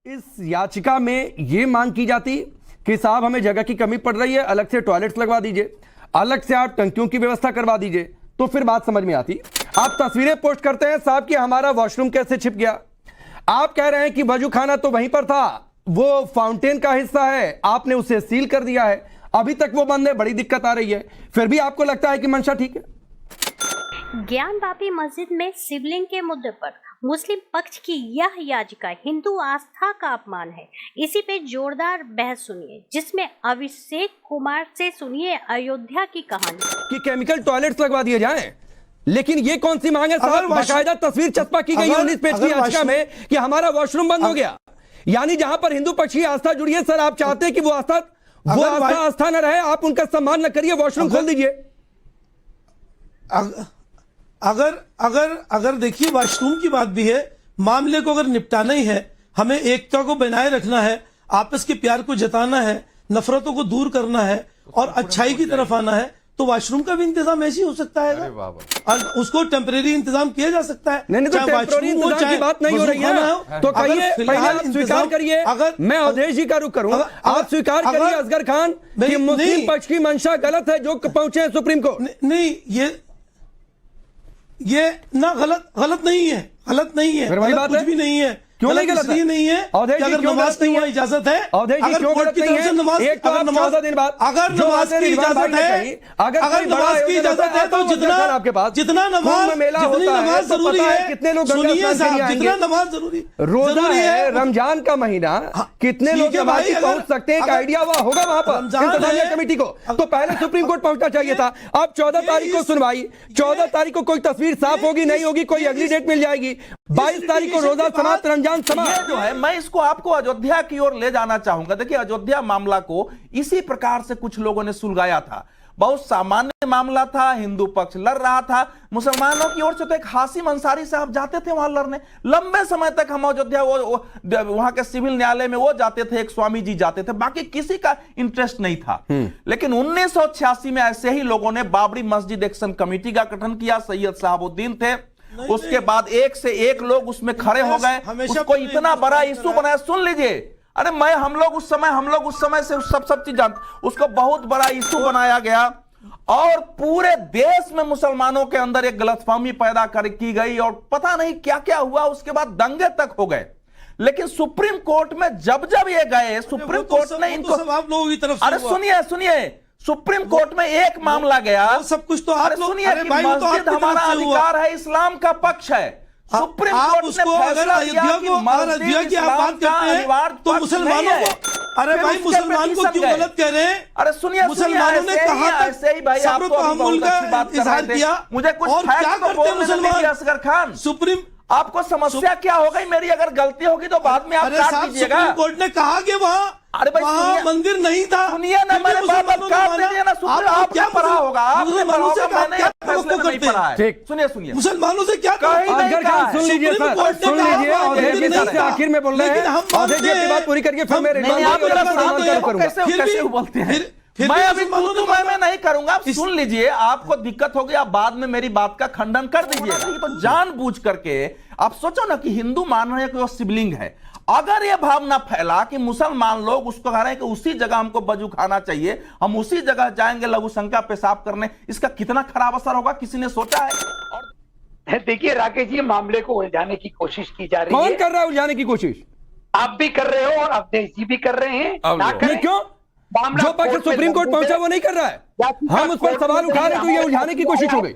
इस याचिका में यह मांग की जाती कि साहब हमें जगह की कमी पड़ रही है, अलग से टॉयलेट्स लगवा दीजिए, अलग से आप टंकियों की व्यवस्था करवा दीजिए, तो फिर बात समझ में आती। आप तस्वीरें पोस्ट करते हैं साहब कि हमारा वॉशरूम कैसे छिप गया। आप कह रहे हैं कि वजू खाना तो वहीं पर था, वो फाउंटेन का हिस्सा है, आपने उसे सील कर दिया है, अभी तक वो बंद है, बड़ी दिक्कत आ रही है, फिर भी आपको लगता है कि मंशा ठीक है। ज्ञानवापी मस्जिद में शिवलिंग के मुद्दे पर मुस्लिम पक्ष की यह याचिका हिंदू आस्था का अपमान है। इसी पे जोरदार बहस सुनिए, जिसमें अभिषेक कुमार से सुनिए अयोध्या की कहानी कि केमिकल टॉयलेट्स लगवा दिए जाएं। लेकिन ये कौन सी मांग है साहब? बाकायदा तस्वीर चस्पा की गई 19 पेज की याचिका में कि हमारा वॉशरूम बंद हो गया, यानी जहां पर हिंदू पक्ष की आस्था जुड़ी है। सर आप चाहते हैं कि वो आस्था न रहे, आप उनका सम्मान न करिए, वॉशरूम खोल दीजिए। अगर देखिए वॉशरूम की बात भी है, मामले को अगर निपटाना ही है, हमें एकता को बनाए रखना है, आपस के प्यार को जताना है, नफरतों को दूर करना है और अच्छाई की तरफ आना है, तो वॉशरूम का भी इंतजाम ऐसे ही हो सकता है और उसको टेम्परेरी इंतजाम किया जा सकता है। नहीं तो टेम्परेरी इंतजाम की बात नहीं हो रही है, तो कहिए पहले आप स्वीकार करिए। मैं अवधेश जी का रुख करूं, आप स्वीकार करिए असगर खान कि मुस्लिम पक्ष की मंशा गलत है जो पहुंचे हैं सुप्रीम कोर्ट। नहीं, ये ना गलत नहीं है, कुछ भी नहीं है। क्यों नहीं गलत नहीं है? अगर नमाज नहीं है इजाजत है, अगर कोर्ट की तरफ से नमाज, एक तो आप 14 दिन बाद अगर नमाज की इजाजत है, अगर नमाज की इजाजत है तो जितना नमाज मेला होता है तो पता है कितने लोग सुनिए साहब, जितना नमाज जरूरी रोजा है, रमजान का महीना, कितने लोग नमाजी पहुंच सकते हैं, एक आइडिया होगा वहां पर इंतजामिया कमेटी को। तो पहले सुप्रीम कोर्ट पहुंचना चाहिए था। अब 14 तारीख को सुनवाई, 14 तारीख को कोई तस्वीर साफ होगी नहीं होगी, कोई अगली डेट मिल जाएगी, 22 तारीख को रोजा समाप्त, रमजान ये जो है, मैं इसको आपको अयोध्या की ओर ले जाना चाहूंगा। देखिए अयोध्या मामला को इसी प्रकार से कुछ लोगों ने सुलझाया था। बहुत सामान्य मामला था, हिंदू पक्ष लड़ रहा था, मुसलमानों की ओर से तो एक हासिम अंसारी साहब जाते थे वहां लड़ने। लंबे समय तक हम अयोध्या वहां के सिविल न्यायालय में वो जाते थे, एक स्वामी जी जाते थे, बाकी किसी का इंटरेस्ट नहीं था। लेकिन 1986 में ऐसे ही लोगों ने बाबरी मस्जिद एक्शन कमेटी का गठन किया, सैयद शहाबुद्दीन थे, उसके बाद एक से एक लोग उसमें खड़े हो गए, उसको इतना बड़ा इशू बनाया। सुन लीजिए, अरे हम लोग उस समय से सब चीज जानते, उसको बहुत बड़ा इशू बनाया गया और पूरे देश में मुसलमानों के अंदर एक गलतफहमी पैदा की गई और पता नहीं क्या क्या हुआ, उसके बाद दंगे तक हो गए। लेकिन सुप्रीम कोर्ट में जब ये गए, सुप्रीम कोर्ट ने इनको, अरे सुनिए, सुप्रीम कोर्ट में एक मामला गया, सब कुछ तो आप लोग, सुनिए कि मस्जिद हमारा अधिकार है, इस्लाम का पक्ष है। सुप्रीम कोर्ट ने फैसला किया कि मस्जिद इस्लाम का अनिवार्य तो मुसलमानों को, अरे भाई मुसलमान को क्यों गलत कह रहे हैं? अरे सुनिए, मुसलमानों ने कहा ऐसे ही भाई आपको तहम्मुल का इजहार किया, मुझे कुछ फैक्ट तो बोलने दीजिए असगर खान। सुप्रीम आपको समस्या क्या हो गई? मेरी अगर गलती होगी तो बाद में आप काट दीजिएगा। सुप्रीम कोर्ट ने कहा कि वहां मंदिर नहीं था। सुनिए ना, मैंने बात काट दीजिए ना। सुप्रीम आप क्या पढ़ा होगा, आपने पढ़ा होगा, मैंने फैसले में नहीं पढ़ा है। सुनिए, मुसलमानों से क्या सुन लीजिए सर, सुन लीजिए, अवधेश जी सबसे आखिर में बोल रहे हैं, अवधेश जी अपनी बात पूरी करके फिर मैं कैसे बोलते हैं। मैं अभी मैं नहीं करूंगा, आप सुन लीजिए, आपको दिक्कत होगी, आप बाद में मेरी बात का खंडन कर दीजिएगा। तो जानबूझ करके आप सोचो ना कि हिंदू मान रहे हैं कि वो शिवलिंग है, अगर ये भावना फैला कि मुसलमान लोग उसको कह रहे हैं कि उसी जगह हमको वजू खाना चाहिए, हम उसी जगह जाएंगे लघु शंका पेशाब करने, इसका कितना खराब असर होगा, किसी ने सोचा है? और देखिए राकेश जी, मामले को उलझाने की कोशिश की जा रही है। कौन कर रहा है उलझाने की कोशिश? आप भी कर रहे हो और अवधेश जी भी कर रहे हैं। ना करें। क्यों? जो पक्ष सुप्रीम कोर्ट पहुंचा वो नहीं कर रहा है, हम उस पर सवाल उठा रहे तो ये उलझाने की कोशिश हो गई।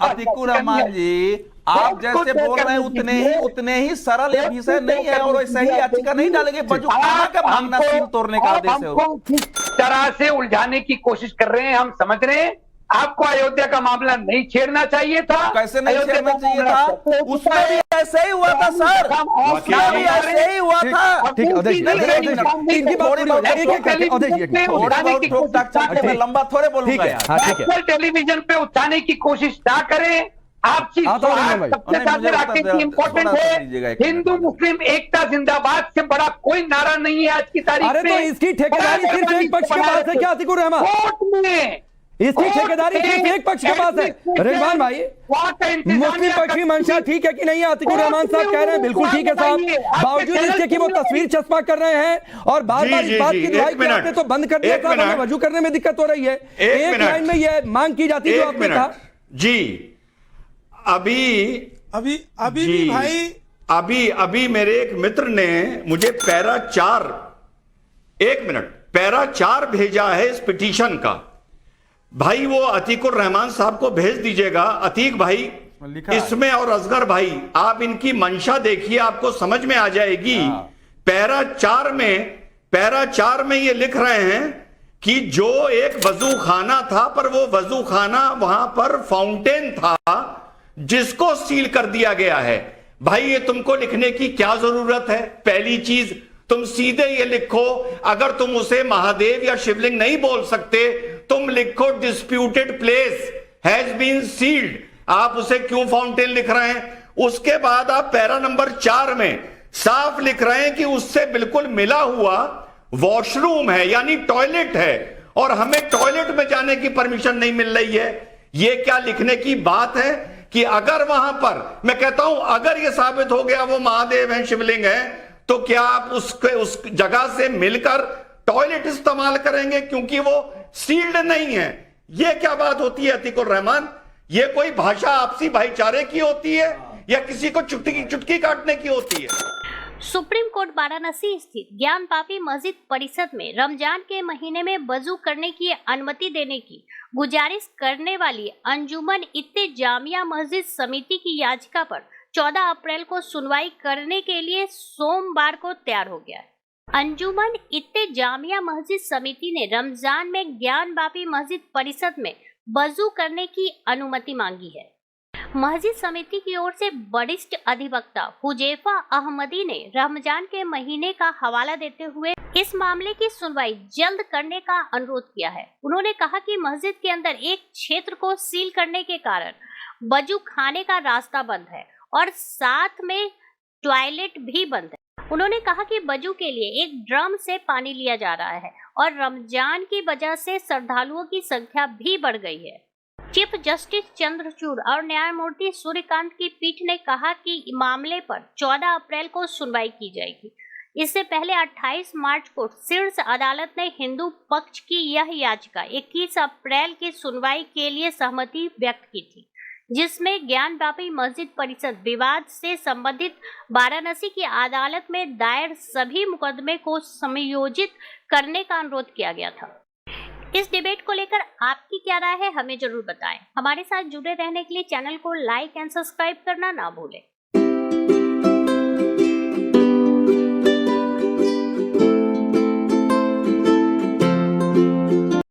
अतिकुर रहमान जी, आप जैसे बोल रहे हैं उतने ही सरल ये विषय नहीं है और वैसे ही याचिका नहीं डालेंगे। वजू खाना का भागना सील तोड़ने का आदेश है। किस तरह से उलझाने की कोशिश कर रहे हैं हम समझ रहे हैं। आपको अयोध्या का मामला नहीं छेड़ना चाहिए था। कैसे नहीं छेड़ना चाहिए था? उसमें भी ऐसे ही हुआ था सर, उसमें भी ऐसे ही हुआ था। लंबा थोड़े बोलूंगा। टेलीविजन पे उठाने की कोशिश ना करें। आपकी इम्पोर्टेंट है, हिंदू मुस्लिम एकता जिंदाबाद से बड़ा कोई नारा नहीं है आज की तारीख में। अरे तो इसकी ठेकेदारी सिर्फ एक पक्ष के पास है क्या? अतिकुर रहमान, कोर्ट में इसकी ठेकेदारी सिर्फ एक पक्ष के पास है। रिजवान भाई, मुस्लिम पक्ष की मंशा ठीक है कि नहीं? आतिकुर रहमान साहब कह रहे हैं बिल्कुल ठीक है साहब, बावजूद इसके कि वो तस्वीर चस्पा कर रहे हैं और बार बार इस बात की दुहाई कि आपने तो बंद कर दिया साहब, हमें वजू करने में दिक्कत हो रही है। एक लाइन में ये मांग की जाती है जो आपने कहा जी। अभी भी भाई, अभी मेरे एक मित्र ने मुझे पैरा 4 भेजा है इस पिटीशन का। भाई वो अतीकुर रहमान साहब को भेज दीजिएगा। अतीक भाई इसमें और असगर भाई, आप इनकी मंशा देखिए, आपको समझ में आ जाएगी। पैरा 4 में ये लिख रहे हैं कि जो एक वजू खाना था, पर वो वजू खाना वहां पर फाउंटेन था जिसको सील कर दिया गया है। भाई ये तुमको लिखने की क्या जरूरत है? पहली चीज तुम सीधे ये लिखो, अगर तुम उसे महादेव या शिवलिंग नहीं बोल सकते, तुम लिखो disputed place has been sealed. आप उसे क्यों फाउंटेन लिख रहे हैं? उसके बाद आप पैरा नंबर 4 में साफ लिख रहे हैं कि उससे बिल्कुल मिला हुआ वॉशरूम है, यानी टॉयलेट है, और हमें टॉयलेट में जाने की परमिशन नहीं मिल रही है। यह क्या लिखने की बात है कि अगर वहां पर, मैं कहता हूं अगर यह साबित हो गया वो महादेव है, शिवलिंग है, तो क्या आप उस जगह से मिलकर टॉयलेट इस्तेमाल करेंगे क्योंकि वो सील्ड नहीं है? ये क्या बात होती है अतीकुर रहमान? ये कोई भाषा आपसी भाईचारे की होती है या किसी को चुटकी काटने की होती है? सुप्रीम कोर्ट वाराणसी स्थित ज्ञान पापी मस्जिद परिषद में रमजान के महीने में वजू करने की अनुमति देने की गुजारिश करने वाली अंजुमन इत्ते जामिया मस्जिद समिति की याचिका पर 14 अप्रैल को सुनवाई करने के लिए सोमवार को तैयार हो गया है। अंजुमन इत्ते जामिया मस्जिद समिति ने रमजान में ज्ञान बापी मस्जिद परिषद में वजू करने की अनुमति मांगी है। मस्जिद समिति की ओर से वरिष्ठ अधिवक्ता हुजैफा अहमदी ने रमजान के महीने का हवाला देते हुए इस मामले की सुनवाई जल्द करने का अनुरोध किया है। उन्होंने कहा कि मस्जिद के अंदर एक क्षेत्र को सील करने के कारण वजू खाने का रास्ता बंद है और साथ में टॉयलेट भी बंद है। उन्होंने कहा कि वजू के लिए एक ड्रम से पानी लिया जा रहा है और रमजान की वजह से श्रद्धालुओं की संख्या भी बढ़ गई है। चीफ जस्टिस चंद्रचूड़ और न्यायमूर्ति सूर्यकांत की पीठ ने कहा कि मामले पर 14 अप्रैल को सुनवाई की जाएगी। इससे पहले 28 मार्च को शीर्ष अदालत ने हिंदू पक्ष की यह याचिका 21 अप्रैल की सुनवाई के लिए सहमति व्यक्त की थी, जिसमें ज्ञान बापी मस्जिद परिषद विवाद से संबंधित वाराणसी की अदालत में दायर सभी मुकदमे को समायोजित करने का अनुरोध किया गया था। इस डिबेट को लेकर आपकी क्या राय है, हमें जरूर बताएं। हमारे साथ जुड़े रहने के लिए चैनल को लाइक एंड सब्सक्राइब करना ना भूलें।